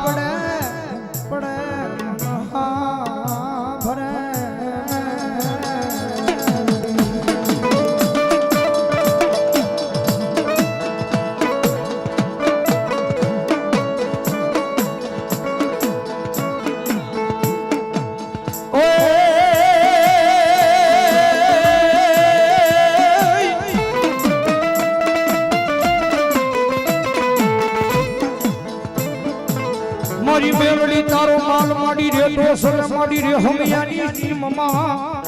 પડે પડે ભરે મારી મેલડી તારો માલ માડી રે ઢોસર માડી રે હમિયાની મમા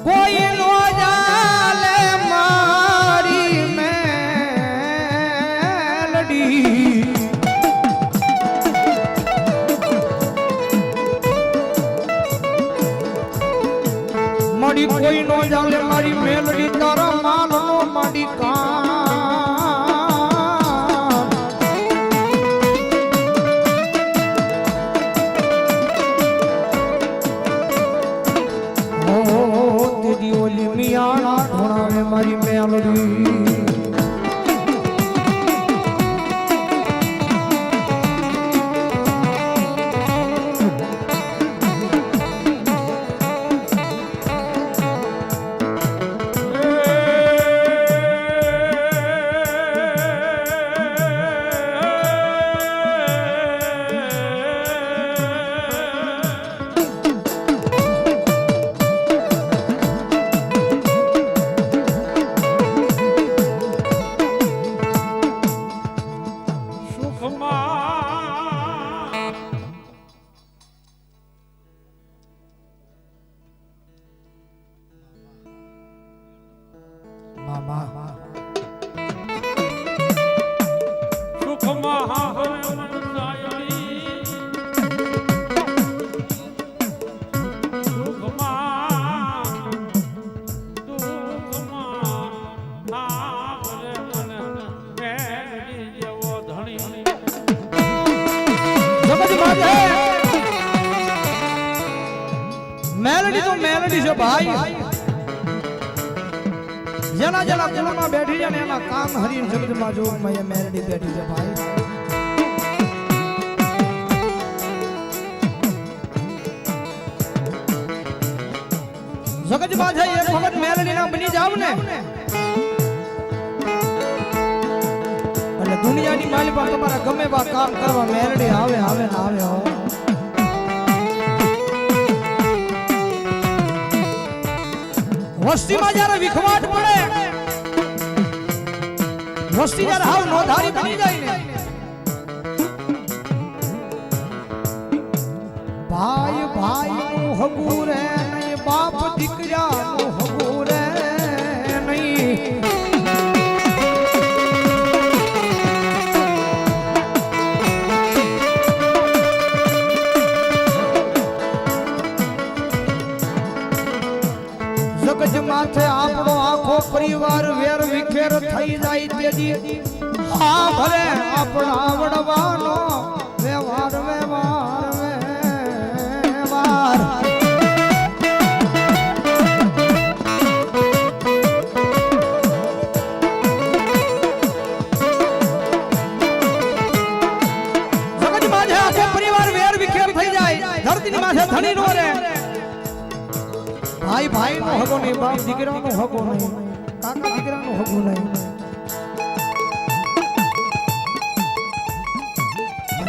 કોઈ નો જાલે મારી મેલડી મારી કોઈ નો જાલે મારી મેલડી તારા માલ નો માડી કાન ઓ તેરી ઓલી મિયાણા ઢોણાવે મારી મેલડી મેલડી તો મેલડી છે ભાઈ જેના જેના કુળમાં બેઠી છે ને એના કામ હરીને જગતમાં જો મેલડી બેઠી છે ભાઈ જગતમાં જઈ એક વખત મેલડી ના બની જાવ ને એટલે દુનિયાની માલી પર તમારા ગમે એવા કામ કરવા મેલડી આવે આવે ને આવે હો વસ્તીમાં જ્યારે વિખવાટ પડે વસ્તી જ્યારે હાવ નોંધારી બની જાય ને ભાઈ ભાઈ નું હગું રે નહીં બાપ દીકરા નું હગું રે નહીં માથે આપણો આખો પરિવાર વેર વિખેર થઈ જાય તેજી હા ભલે આપણા વડવાનો વ્યવહાર વ્યવહાર વ્યવહાર જગત માથે આખો પરિવાર વેર વિખેર થઈ જાય ધરતીની માથે ધણી નો રે ભાઈ ભાઈ નો હગો નહીં બાપ દીકરા નો હગો નહીં કાકા દીકરા નો હગો નહીં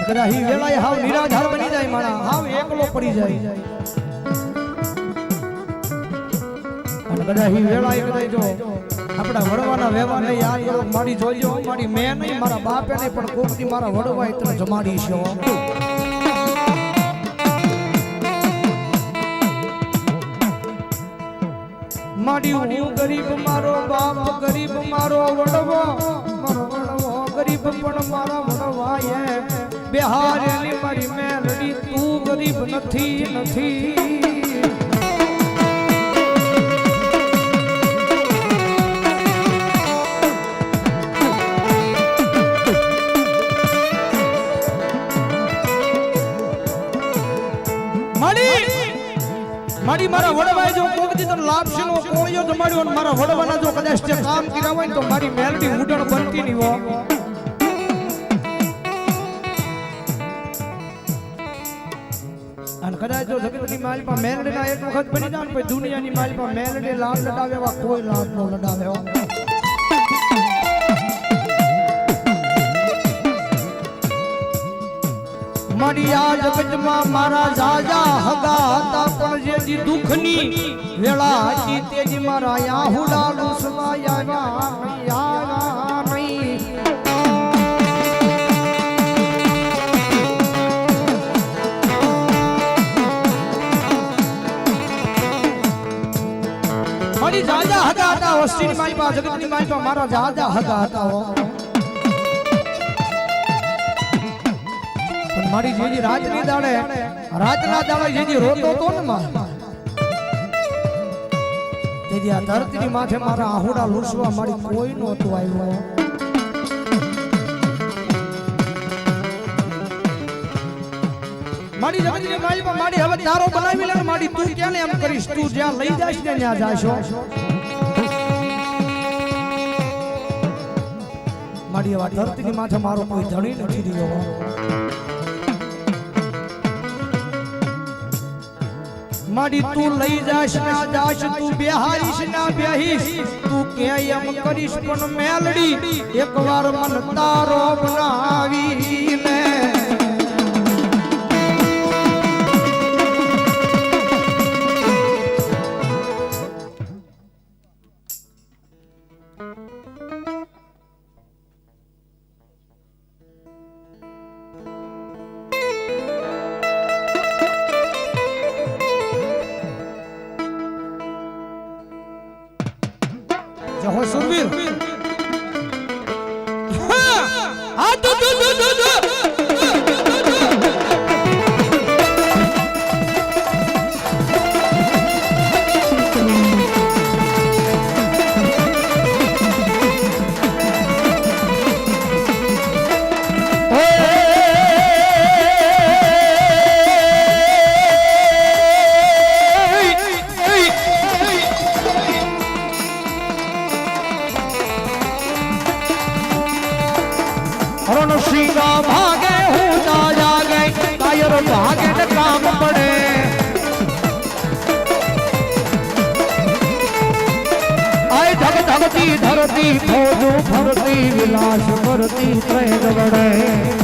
કદાચ હી વેલાય હાવ નિરાધાર બની જાય મારા હાવ એકલો પડી જાય અને કદાચ હી વેલાય કદાચ જો આપડા વડવાના વ્યવહાર નહીં યાદ કરો મારી જોજો મારી મેં નહીં મારા બાપે નહીં પણ કોકથી મારા વડવાય તને જમાડી છે મારી હું ગરીબ મારો બાપ ગરીબ મારો વડવો ગરીબ પણ મારા વડવાએ બિહારેલી મારી મેલડી તું ગરીબ નથી નથી મારી મારા વડવા વડવાય જો કોક દી તને લાપસીનો કોળિયો જમાડ્યો અને મારા વડવાના જો કદાચ તે કામ કર્યા હોય ને તો મારી મેલડી ઉડણ બનતી નહીં હો. અને કદાચ જો જગતની માલપા મેલડીના એક વખત બની જાય ને પછી દુનિયાની માલપા મેલડી લાડ લડાવે એવા કોઈ લાડ નો લડાવે હો. મારી આ જગતમાં મારા જાજા હગા હતા પણ જેજી દુઃખની વેળા હતી તેજી મારા આહુડા લૂસવા આવ્યા નહીં. મારી જાજા હગા હતા વસ્તીની મારી પાસે જગતની મારી પાસે મારા જાજા હગા હતા હો. મારી જેજી રાતના દાડે જેજી રોતો તો ને માં તેજી આ ધરતીની માથે મારા આહુડા લૂસવા મારી કોઈ નહોતું આવ્યો. મારી જગતની માલમાં મારી હવે તારો બનાવી લે મારી તું ક્યાં એમ કરીશ તું જ્યાં લઈ જાશ ને ત્યાં જાશો. મારી હવે ધરતીની માથે મારો કોઈ ધણી નથી રહ્યો. મારી તું લઈ જાશ ના જાશ તું બેહારીશ ના બેહીશ તું કે એમ કરીશ પણ મેલડી એકવાર મન તારો બનાવી લે. જહો સુરવીર આ તો रणसिंगा भागे हूँ ना जागे कायर भागे न काम पड़े. आए धग धगती धरती खोजू भरती विलास करती ट्रेन बड़े.